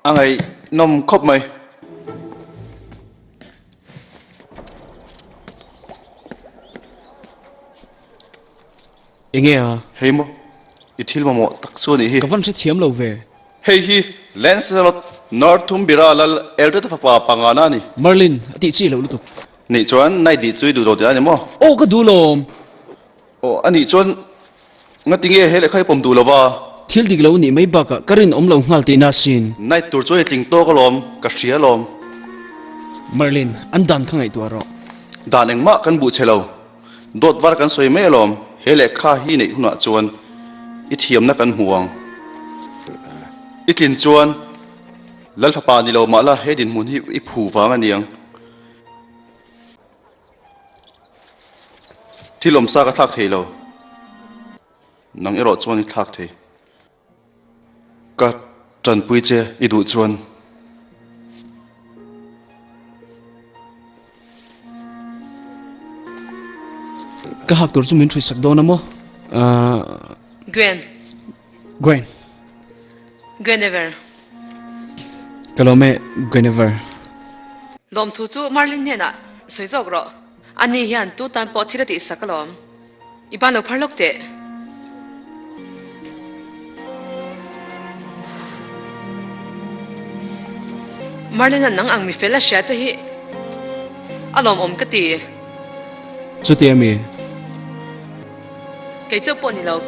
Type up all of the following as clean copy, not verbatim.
anh ấy nôm khóc mày nghe à hey mo ít thiếu mà mo tắc số này hi cái vấn sẽ thiếm lâu về hey hi lens lot northum bira lal elder ta fa pangana ni Merlin ti chi lâu lúc ni chuan nai di chui du do dia ni mo ô cái đủ lom ani chuan nga tinge hele khai pom du lova thiếu đi lâu nị mấy bạc à cái rin lâu ngal tì na xin nai tur chui tling to ka lom ka hria lom Merlin anh đan khang ai tua rồi dan engma kan bu chelo dot war kan soi me lom hele kha hi nei huna chuan i thiam na kan huang itlin chuan lal thapa ni lo ma la hedin mun hi i phu wang aniang thilom sa ka thak theilo nang ero chuan i thak the ka tran pui che i du chuan cái hạc tuổi chúng mình truy sắc đô namo Gwen. Gwen Guinevere. cái lo mẹ Guinevere Lom thu chu Merlin hena. Soi zog ro. Ani hian tu tan po thira ti sakalom. Iban lo pharlok te. Merlin an nang ang mi fela sha cha hi. Alom om ka ti. chú tiêm mi Kay cho po ni lo.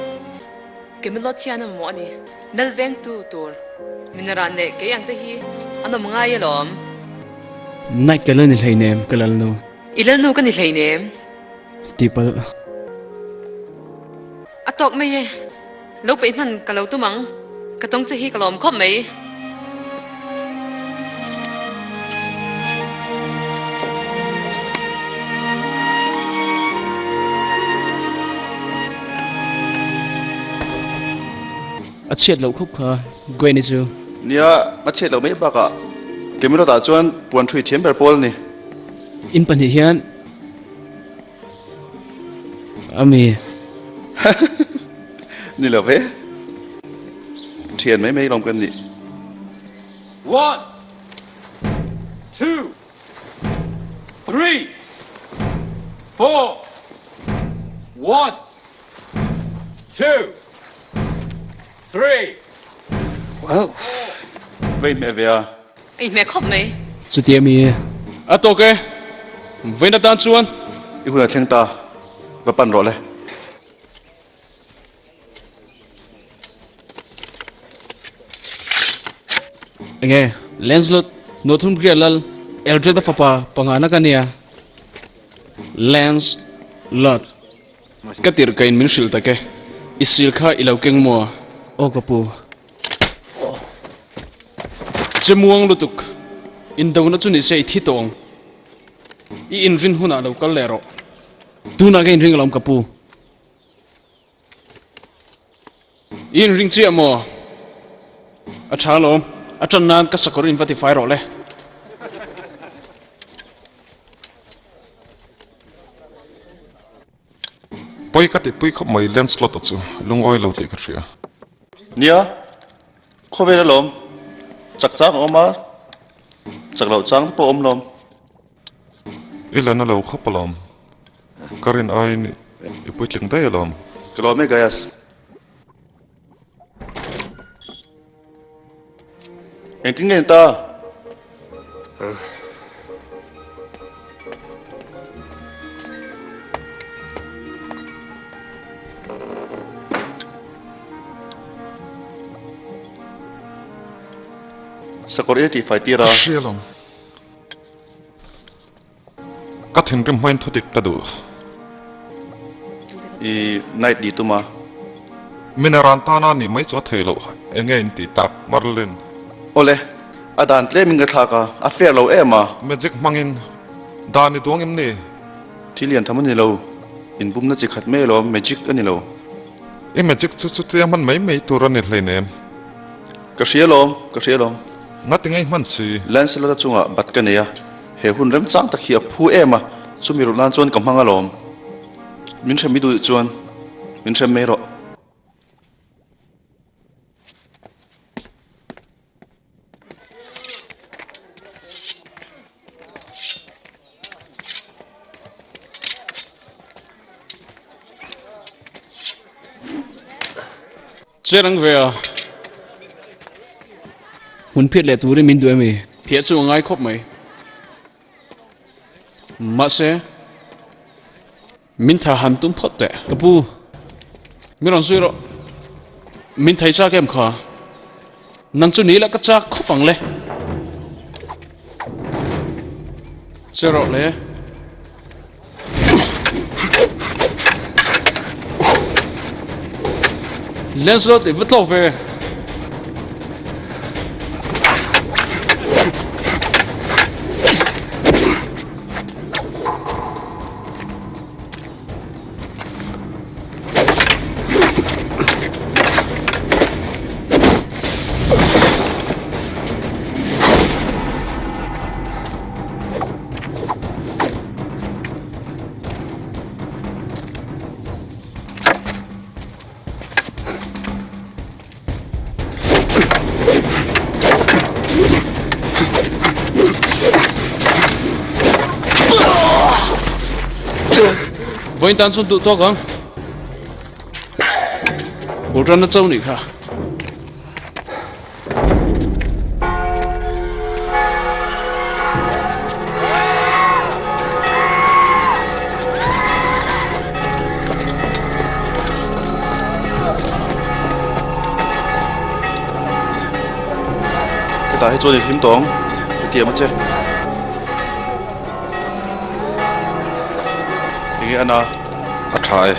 Kemilot hian am mo ani. Nalveng tu tur. Minaran ne kay ang te hi. Ano mga yalom. night cái lần này nem cái lần nó Ilan no ka ni hlei tipal Atok me ye. Lo pe man ka lo tu mang. Ka tong che hi ka lom khop me. à chết lâu khúc khờ Gwen is you nia ma chet lo me ba ka kemilo ta chuan puan thui thiam ber pol ni in pan hi hian ami ni lo ve thian mai mai lom kan ni 1, 2, 3, 4, 1, 2, 3. wow ve me ve a Ai me khop me. chú tiêm mi à to cái vậy là tan chuan i huna thleng ta va pan ro le nghe Lancelot nó thun kia lal Eldred da papa pangana kania Lancelot cái tir kain min shil take isil kha ilau keng mo o kapu chemuang lutuk in dawna chu ni sei thi tong I in rin huna lo kal lero tu na gain ring lom kapu in ring chi amo a thalo a chan nan ka sakor in vati fai ro le poi ka ti pui khop mai Lancelot chu lungoi lo ti ka thria nia khove lom chak chak oma chak lo chang po om lom ilana lo khop lom karin ai ni i pui tling dai lom kilo me gayas enting en ta sakor e ti fai tira thria lom ka thin rim main thodik ta du I night di tuma mineran ta na ni mai chu thelo engen ti tak Merlin ole adan tle minga thaka a fair lo ema magic mangin dani dong em ni thilian thamani lo in bum na chi khat me lo magic ani lo e magic chu chu te man mai mai tur ani hleinem ka hria lom ngating ai man si Lancelot chunga bat ka neya he hun rem chang tak hi a phu ema chumi ro lan chon kam hanga lom min thami du chuan min tham me ro chơi răng về à muốn phiệt lệ tú đi mình đuổi mày phiệt chú ngay khóc mày mà sẽ mình thà hẳn tụm phật tệ cái bu mình làm gì rồi mình thấy cha kem khá năng chú ní là cái cha khóc bằng lệ chơi rồi lệ lên rồi thì vứt lộp về với tan xuân tụ to không bộ trang nó trâu nỉ hả cái ta hay cho đi hiếm tống cái tiệm mà chứ cái anh à trai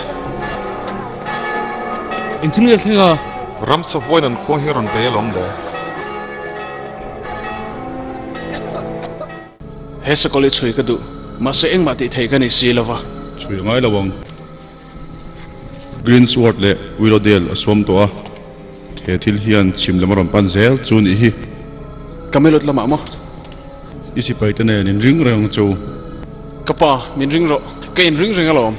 anh thích nghe thế à ram sa voi nan kho hiron be lom le hết sức có lẽ chui cái đủ mà sẽ anh mà thì thấy cái này xí là va chui ngay là vòng green sword le willowdale aswam to a he thil hian chim lama ram pan zel chu ni hi cầm lột làm mà isi pai tane nin ring rang chu cặp mình ring rồi cái ring ring alom